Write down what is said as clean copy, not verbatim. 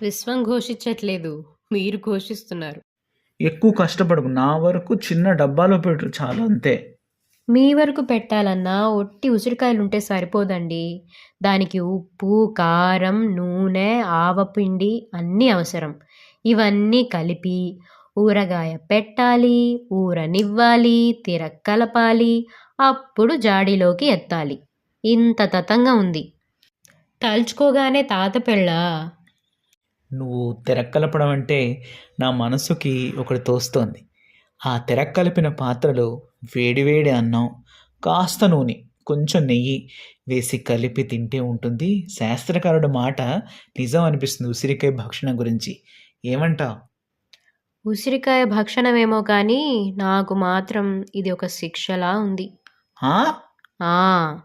విశ్వం ఘోషించట్లేదు. మీరు ఘోషిస్తున్నారు. ఎక్కువ కష్టపడకు. నా వరకు చిన్న డబ్బాలో పెట్టు చాలు అంతే. మీ వరకు పెట్టాలన్నా ఒట్టి ఉసిరికాయలుంటే సరిపోదండి. దానికి ఉప్పు, కారం, నూనె, ఆవపిండి అన్నీ అవసరం. ఇవన్నీ కలిపి ఊరగాయ పెట్టాలి, ఊరనివ్వాలి, తిరక్కలపాలి, అప్పుడు జాడీలోకి ఎత్తాలి. ఇంత తతంగా ఉంది. తలుచుకోగానే తాత పెళ్ళా? నువ్వు తిరక్కలపడం అంటే నా మనసుకి ఒకటి తోస్తోంది. ఆ తిరక్కలిపిన పాత్రలో వేడివేడి అన్నం, కాస్త నూనె, కొంచెం నెయ్యి వేసి కలిపి తింటే ఉంటుంది. శాస్త్రకారుడి మాట నిజం అనిపిస్తుంది ఉసిరికాయ భక్షణ గురించి. ఏమంటావు? ఉసిరికాయ భక్షణమేమో కానీ నాకు మాత్రం ఇది ఒక శిక్షలా ఉంది. ఆ? ఆ